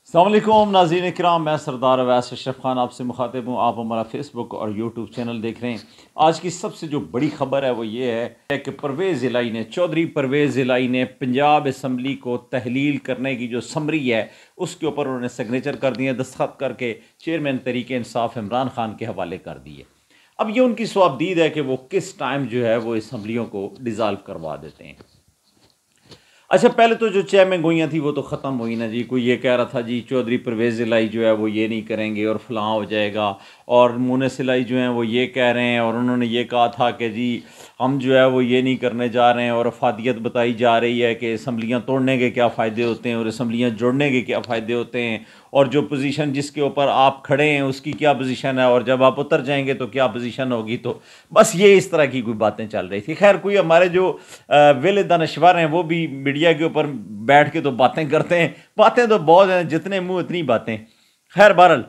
السلام علیکم ناظرین اکرام، میں سردار اویس اشرف خان آپ سے مخاطب ہوں۔ آپ ہمارا فیس بک اور یوٹیوب چینل دیکھ رہے ہیں۔ آج کی سب سے جو بڑی خبر ہے وہ یہ ہے کہ پرویز الہی نے چودھری پرویز الہی نے پنجاب اسمبلی کو تحلیل کرنے کی جو سمری ہے اس کے اوپر انہوں نے سگنیچر کر دیے، دستخط کر کے چیئرمین تحریک انصاف عمران خان کے حوالے کر دیے۔ اب یہ ان کی سوابدید ہے کہ وہ کس ٹائم جو ہے وہ اسمبلیوں کو ڈیزالو کروا دیتے ہیں۔ اچھا، پہلے تو جو چہ میں گوئیاں تھیں وہ تو ختم ہوئی نا جی۔ کوئی یہ کہہ رہا تھا جی چودھری پرویز الہی جو ہے وہ یہ نہیں کریں گے اور فلاں ہو جائے گا، اور مونس الہی جو ہیں وہ یہ کہہ رہے ہیں، اور انہوں نے یہ کہا تھا کہ جی ہم جو ہے وہ یہ نہیں کرنے جا رہے ہیں، اور افادیت بتائی جا رہی ہے کہ اسمبلیاں توڑنے کے کیا فائدے ہوتے ہیں اور اسمبلیاں جوڑنے کے کیا فائدے ہوتے ہیں، اور جو پوزیشن جس کے اوپر آپ کھڑے ہیں اس کی کیا پوزیشن ہے، اور جب آپ اتر جائیں گے تو کیا پوزیشن ہوگی۔ تو بس یہ اس طرح کی کوئی باتیں چل رہی تھی۔ خیر، کوئی ہمارے جو ویل دانشور ہیں وہ بھی میڈیا کے اوپر بیٹھ کے تو باتیں کرتے ہیں، باتیں تو بہت ہیں، جتنے منہ اتنی باتیں۔ خیر بہرحال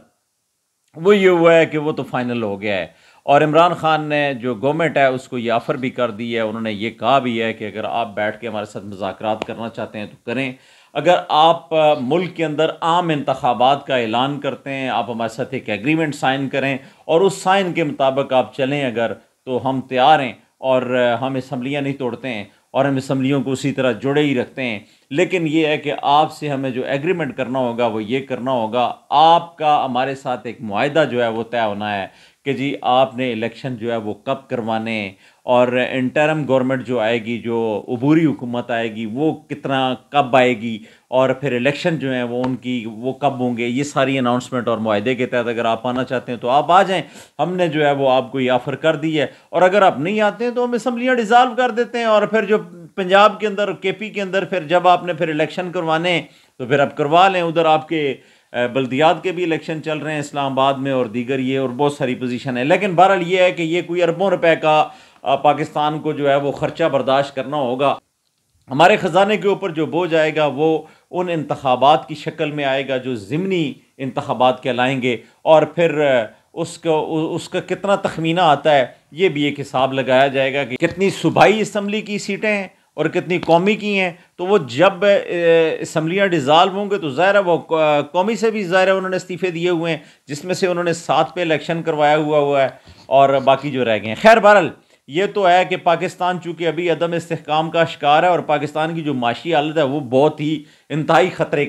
وہ یہ ہوا ہے کہ وہ تو فائنل ہو گیا ہے، اور عمران خان نے جو گورنمنٹ ہے اس کو یہ آفر بھی کر دی ہے۔ انہوں نے یہ کہا بھی ہے کہ اگر آپ بیٹھ کے ہمارے ساتھ مذاکرات کرنا چاہتے ہیں تو کریں، اگر آپ ملک کے اندر عام انتخابات کا اعلان کرتے ہیں، آپ ہمارے ساتھ ایک ایگریمنٹ سائن کریں اور اس سائن کے مطابق آپ چلیں اگر، تو ہم تیار ہیں، اور ہم اسمبلیاں نہیں توڑتے ہیں اور ہم اسمبلیوں کو اسی طرح جڑے ہی رکھتے ہیں۔ لیکن یہ ہے کہ آپ سے ہمیں جو ایگریمنٹ کرنا ہوگا وہ یہ کرنا ہوگا، آپ کا ہمارے ساتھ ایک معاہدہ جو ہے وہ طے ہونا ہے کہ جی آپ نے الیکشن جو ہے وہ کب کروانے، اور انٹرم گورنمنٹ جو آئے گی، جو عبوری حکومت آئے گی وہ کتنا کب آئے گی، اور پھر الیکشن جو ہیں وہ ان کی وہ کب ہوں گے۔ یہ ساری اناؤنسمنٹ اور معاہدے کے تحت اگر آپ آنا چاہتے ہیں تو آپ آ جائیں۔ ہم نے جو ہے وہ آپ کو یہ آفر کر دی ہے، اور اگر آپ نہیں آتے ہیں تو ہم اسمبلیاں ڈیزالو کر دیتے ہیں، اور پھر جو پنجاب کے اندر کے پی کے اندر پھر جب آپ نے پھر الیکشن کروانے ہیں تو پھر آپ کروا لیں۔ ادھر آپ کے بلدیات کے بھی الیکشن چل رہے ہیں اسلام آباد میں، اور دیگر یہ اور بہت ساری پوزیشن ہے۔ لیکن بہرحال یہ ہے کہ یہ کوئی اربوں روپے کا پاکستان کو جو ہے وہ خرچہ برداشت کرنا ہوگا۔ ہمارے خزانے کے اوپر جو بوجھ آئے گا وہ ان انتخابات کی شکل میں آئے گا جو ضمنی انتخابات کہلائیں گے، اور پھر اس کا کتنا تخمینہ آتا ہے یہ بھی ایک حساب لگایا جائے گا کہ کتنی صوبائی اسمبلی کی سیٹیں ہیں اور کتنی قومی کی ہیں۔ تو وہ جب اسمبلیاں ڈیزالو ہوں گے تو ظاہر ہے وہ قومی سے بھی ظاہر ہے انہوں نے استعفے دیے ہوئے ہیں، جس میں سے انہوں نے 7 پہ الیکشن کروایا ہوا ہے، اور باقی جو رہ گئے ہیں۔ خیر بہرحال یہ تو ہے کہ پاکستان چونکہ ابھی عدم استحکام کا شکار ہے، اور پاکستان کی جو معاشی حالت ہے وہ بہت ہی انتہائی خطرے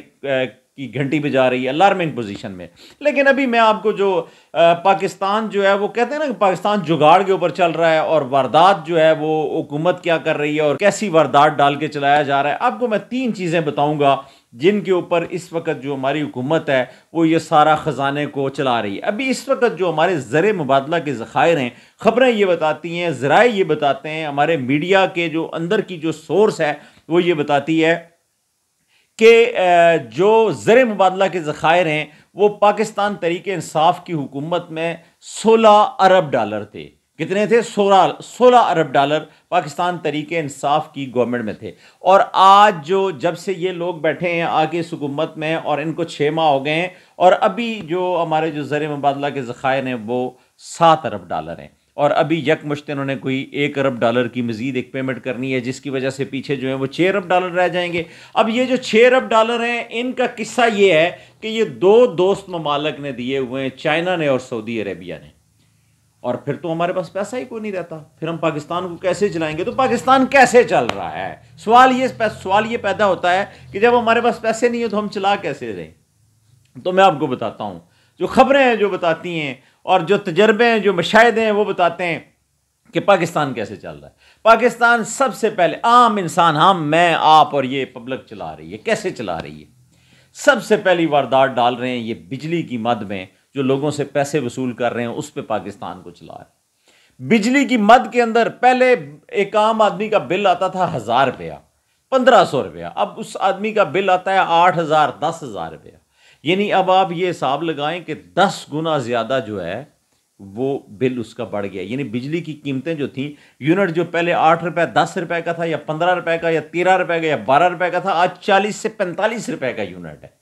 کی گھنٹی بجا رہی ہے، الارمنگ پوزیشن میں۔ لیکن ابھی میں آپ کو جو پاکستان جو ہے وہ کہتے ہیں نا کہ پاکستان جگاڑ کے اوپر چل رہا ہے، اور واردات جو ہے وہ حکومت کیا کر رہی ہے اور کیسی واردات ڈال کے چلایا جا رہا ہے، آپ کو میں 3 چیزیں بتاؤں گا جن کے اوپر اس وقت جو ہماری حکومت ہے وہ یہ سارا خزانے کو چلا رہی ہے۔ ابھی اس وقت جو ہمارے زر مبادلہ کے ذخائر ہیں، خبریں یہ بتاتی ہیں، ذرائع یہ بتاتے ہیں، ہمارے میڈیا کے جو اندر کی جو سورس ہے وہ یہ بتاتی ہے کہ جو زر مبادلہ کے ذخائر ہیں وہ پاکستان تحریک انصاف کی حکومت میں 16 ارب ڈالر تھے۔ کتنے تھے؟ 16 ارب ڈالر پاکستان تحریک انصاف کی گورنمنٹ میں تھے، اور آج جب سے یہ لوگ بیٹھے ہیں آگے اس حکومت میں، اور ان کو 6 ماہ ہو گئے ہیں، اور ابھی جو ہمارے جو زر مبادلہ کے ذخائر ہیں وہ 7 ارب ڈالر ہیں، اور ابھی یکمشت انہوں نے کوئی 1 ارب ڈالر کی مزید ایک پیمنٹ کرنی ہے، جس کی وجہ سے پیچھے جو ہیں وہ 6 ارب ڈالر رہ جائیں گے۔ اب یہ جو 6 ارب ڈالر ہیں ان کا قصہ یہ ہے کہ یہ 2 دوست ممالک نے دیے ہوئے ہیں، چائنا نے اور سعودی عربیہ نے، اور پھر تو ہمارے پاس پیسہ ہی کوئی نہیں رہتا، پھر ہم پاکستان کو کیسے چلائیں گے؟ تو پاکستان کیسے چل رہا ہے؟ سوال یہ پیدا ہوتا ہے کہ جب ہمارے پاس پیسے نہیں ہیں تو ہم چلا کیسے رہیں؟ تو میں آپ کو بتاتا ہوں، جو خبریں ہیں جو بتاتی ہیں، اور جو تجربے ہیں، جو مشاہدے ہیں وہ بتاتے ہیں کہ پاکستان کیسے چل رہا ہے۔ پاکستان سب سے پہلے عام انسان، ہم، میں، آپ اور یہ پبلک چلا رہی ہے۔ کیسے چلا رہی ہے؟ سب سے پہلی واردات ڈال رہے ہیں یہ بجلی کی مد میں، جو لوگوں سے پیسے وصول کر رہے ہیں اس پہ پاکستان کو چلا رہے ہیں۔ بجلی کی مد کے اندر پہلے ایک عام آدمی کا بل آتا تھا 1000 روپیہ، 1500 روپیہ، اب اس آدمی کا بل آتا ہے 8000، 10,000 روپیہ۔ یعنی اب آپ یہ حساب لگائیں کہ 10 گنا زیادہ جو ہے وہ بل اس کا بڑھ گیا۔ یعنی بجلی کی قیمتیں جو تھیں، یونٹ جو پہلے 8 روپے 10 روپے کا تھا، یا 15 روپے کا، یا 13 روپے کا، یا 12 روپے کا تھا، آج 40 سے 45 روپے کا یونٹ ہے۔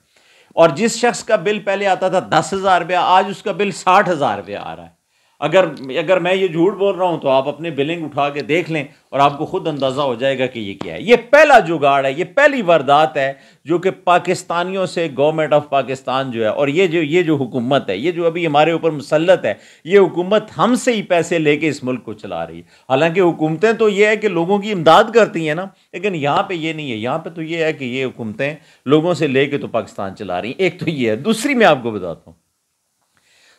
اور جس شخص کا بل پہلے آتا تھا 10,000 روپیہ، آج اس کا بل 60,000 روپیہ آ رہا ہے۔ اگر میں یہ جھوٹ بول رہا ہوں تو آپ اپنے بلنگ اٹھا کے دیکھ لیں اور آپ کو خود اندازہ ہو جائے گا کہ یہ کیا ہے۔ یہ پہلا جگاڑ ہے، یہ پہلی واردات ہے جو کہ پاکستانیوں سے گورنمنٹ آف پاکستان جو ہے، اور یہ جو حکومت ہے، یہ جو ابھی ہمارے اوپر مسلط ہے، یہ حکومت ہم سے ہی پیسے لے کے اس ملک کو چلا رہی ہے۔ حالانکہ حکومتیں تو یہ ہے کہ لوگوں کی امداد کرتی ہیں نا، لیکن یہاں پہ یہ نہیں ہے، یہاں پہ تو یہ ہے کہ یہ حکومتیں لوگوں سے لے کے تو پاکستان چلا رہی ہیں۔ ایک تو یہ ہے، دوسری میں آپ کو بتاتا ہوں،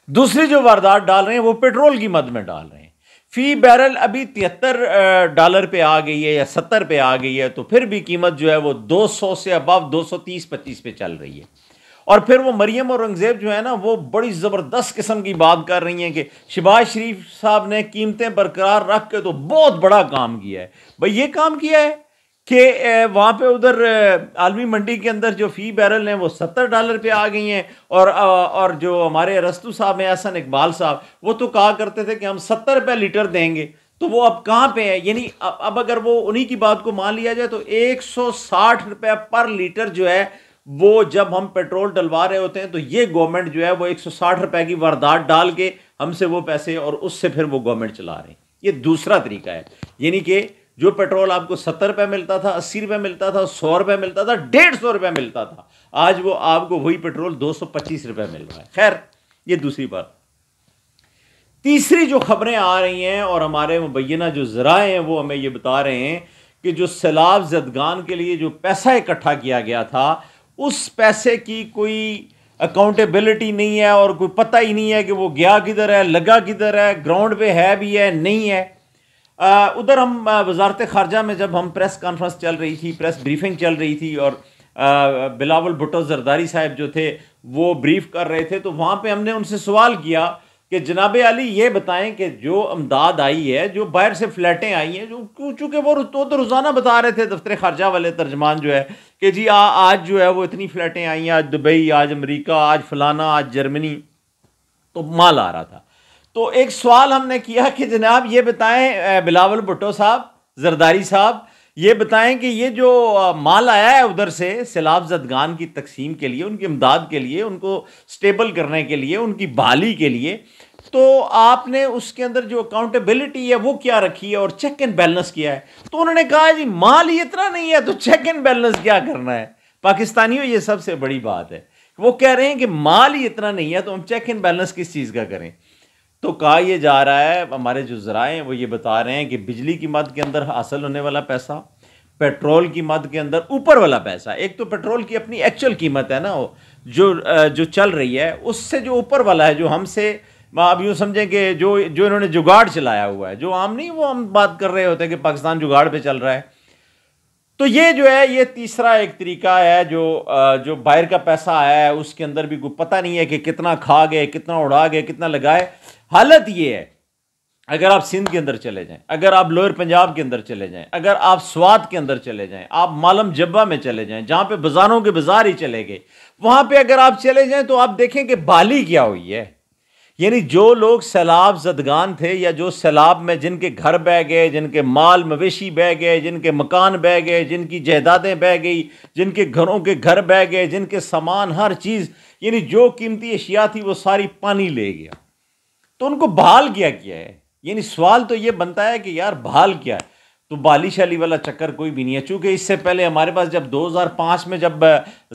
دوسری جو واردات ڈال رہے ہیں وہ پیٹرول کی مد میں ڈال رہے ہیں۔ فی بیرل ابھی $73 پہ آ گئی ہے یا 70 پہ آ گئی ہے، تو پھر بھی قیمت جو ہے وہ 200 سے ابو 230-25 پہ چل رہی ہے۔ اور پھر وہ مریم اورنگزیب جو ہے نا، وہ بڑی زبردست قسم کی بات کر رہی ہیں کہ شہباز شریف صاحب نے قیمتیں برقرار رکھ کے تو بہت بڑا کام کیا ہے۔ بھئی یہ کام کیا ہے کہ وہاں پہ ادھر عالمی منڈی کے اندر جو فی بیرل ہیں وہ $70 پہ آ گئی ہیں، اور جو ہمارے ارسطو صاحب ہیں، احسن اقبال صاحب، وہ تو کہا کرتے تھے کہ ہم 70 روپے لیٹر دیں گے، تو وہ اب کہاں پہ ہے؟ یعنی اب اگر وہ انہی کی بات کو مان لیا جائے تو 160 روپے پر لیٹر جو ہے وہ جب ہم پیٹرول ڈلوا رہے ہوتے ہیں تو یہ گورنمنٹ جو ہے وہ 160 روپے کی واردات ڈال کے ہم سے وہ پیسے، اور اس سے پھر وہ گورنمنٹ چلا رہے ہیں۔ یہ دوسرا طریقہ ہے، یعنی کہ جو پیٹرول آپ کو 70 روپے ملتا تھا، 80 روپے ملتا تھا، 100 روپے ملتا تھا، 150 روپے ملتا تھا، آج وہ آپ کو وہی پیٹرول 225 روپے مل رہا ہے۔ خیر، یہ دوسری بات۔ تیسری جو خبریں آ رہی ہیں اور ہمارے مبینہ جو ذرائع ہیں وہ ہمیں یہ بتا رہے ہیں کہ جو سیلاب زدگان کے لیے جو پیسہ اکٹھا کیا گیا تھا، اس پیسے کی کوئی اکاؤنٹیبلٹی نہیں ہے، اور کوئی پتہ ہی نہیں ہے کہ وہ گیا کدھر ہے، لگا کدھر ہے، گراؤنڈ پہ ہے بھی ہے نہیں ہے۔ ادھر ہم وزارت خارجہ میں جب ہم پریس کانفرنس چل رہی تھی، پریس بریفنگ چل رہی تھی، اور بلاول بھٹو زرداری صاحب جو تھے وہ بریف کر رہے تھے، تو وہاں پہ ہم نے ان سے سوال کیا کہ جناب علی یہ بتائیں کہ جو امداد آئی ہے، جو باہر سے فلیٹیں آئی ہیں، جو چونکہ وہ تو روزانہ بتا رہے تھے دفتر خارجہ والے ترجمان جو ہے کہ جی آج جو ہے وہ اتنی فلیٹیں آئی ہیں، آج دبئی، آج امریکہ، آج فلانا، آج جرمنی، تو مال آ رہا تھا۔ تو ایک سوال ہم نے کیا کہ جناب یہ بتائیں بلاول بھٹو صاحب، زرداری صاحب، یہ بتائیں کہ یہ جو مال آیا ہے ادھر سے سیلاب زدگان کی تقسیم کے لیے، ان کی امداد کے لیے، ان کو سٹیبل کرنے کے لیے، ان کی بحالی کے لیے، تو آپ نے اس کے اندر جو اکاؤنٹیبلٹی ہے وہ کیا رکھی ہے اور چیک اینڈ بیلنس کیا ہے؟ تو انہوں نے کہا جی مال ہی اتنا نہیں ہے تو چیک اینڈ بیلنس کیا کرنا ہے؟ پاکستانیوں یہ سب سے بڑی بات ہے، وہ کہہ رہے ہیں کہ مال ہی اتنا نہیں ہے تو ہم چیک اینڈ بیلنس کس چیز کا کریں؟ تو کہا یہ جا رہا ہے، ہمارے جو ذرائع ہیں وہ یہ بتا رہے ہیں کہ بجلی کی مد کے اندر حاصل ہونے والا پیسہ، پیٹرول کی مد کے اندر اوپر والا پیسہ، ایک تو پیٹرول کی اپنی ایکچوئل قیمت ہے نا جو چل رہی ہے، اس سے جو اوپر والا ہے، جو ہم سے اب یوں سمجھیں کہ جو انہوں نے جگاڑ چلایا ہوا ہے، جو عام نہیں، وہ ہم بات کر رہے ہوتے ہیں کہ پاکستان جگاڑ پہ چل رہا ہے، تو یہ جو ہے یہ تیسرا ایک طریقہ ہے جو باہر کا پیسہ آیا ہے، اس کے اندر بھی کوئی پتہ نہیں ہے کہ کتنا کھا گئے، کتنا اڑا گئے، کتنا لگائے۔ حالت یہ ہے، اگر آپ سندھ کے اندر چلے جائیں، اگر آپ لوئر پنجاب کے اندر چلے جائیں، اگر آپ سوات کے اندر چلے جائیں، آپ مالم جبہ میں چلے جائیں، جہاں پہ بازاروں کے بازار ہی چلے گئے، وہاں پہ اگر آپ چلے جائیں تو آپ دیکھیں کہ بالی کیا ہوئی ہے۔ یعنی جو لوگ سیلاب زدگان تھے، یا جو سیلاب میں جن کے گھر بہہ گئے، جن کے مال مویشی بہہ گئے، جن کے مکان بہہ گئے، جن کی جائیدادیں بہہ گئی، جن کے گھروں کے گھر بہہ گئے، جن کے سامان ہر چیز، یعنی جو قیمتی اشیاء تھی وہ ساری پانی لے گیا، تو ان کو بحال کیا ہے؟ یعنی سوال تو یہ بنتا ہے کہ یار بحال کیا ہے؟ تو بالی شالی والا چکر کوئی بھی نہیں ہے، چونکہ اس سے پہلے ہمارے پاس جب 2005 میں جب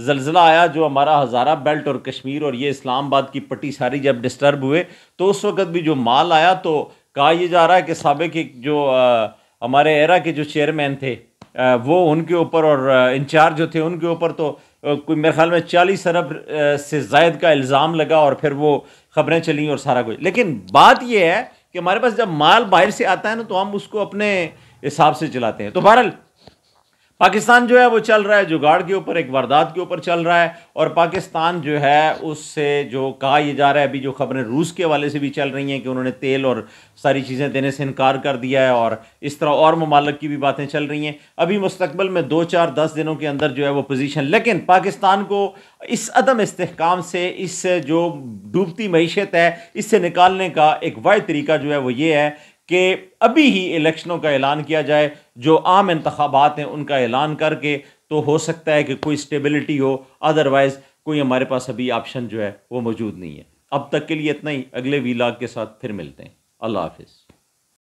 زلزلہ آیا، جو ہمارا ہزارہ بیلٹ اور کشمیر اور یہ اسلام آباد کی پٹی ساری جب ڈسٹرب ہوئے، تو اس وقت بھی جو مال آیا تو کہا یہ جا رہا ہے کہ سابق جو ہمارے ایرا کے جو چیئرمین تھے وہ ان کے اوپر، اور انچارج جو تھے ان کے اوپر، تو کوئی میرے خیال میں 40 ارب سے زائد کا الزام لگا، اور پھر وہ خبریں چلیں اور سارا کچھ۔ لیکن بات یہ ہے کہ ہمارے پاس جب مال باہر سے آتا ہے نا تو ہم اس کو اپنے حساب سے چلاتے ہیں۔ تو بہرحال پاکستان جو ہے وہ چل رہا ہے جگاڑ کے اوپر، ایک واردات کے اوپر چل رہا ہے، اور پاکستان جو ہے اس سے جو کہا یہ جا رہا ہے، ابھی جو خبریں روس کے حوالے سے بھی چل رہی ہیں کہ انہوں نے تیل اور ساری چیزیں دینے سے انکار کر دیا ہے، اور اس طرح اور ممالک کی بھی باتیں چل رہی ہیں، ابھی مستقبل میں 2 4 10 دنوں کے اندر جو ہے وہ پوزیشن، لیکن پاکستان کو اس عدم استحکام سے، اس جو ڈوبتی معیشت ہے، اس سے نکالنے کا ایک واحد طریقہ جو ہے وہ یہ ہے کہ ابھی ہی الیکشنوں کا اعلان کیا جائے، جو عام انتخابات ہیں ان کا اعلان کر کے، تو ہو سکتا ہے کہ کوئی سٹیبلٹی ہو، ادروائز کوئی ہمارے پاس ابھی آپشن جو ہے وہ موجود نہیں ہے۔ اب تک کے لیے اتنا ہی، اگلے ویلاگ کے ساتھ پھر ملتے ہیں۔ اللہ حافظ۔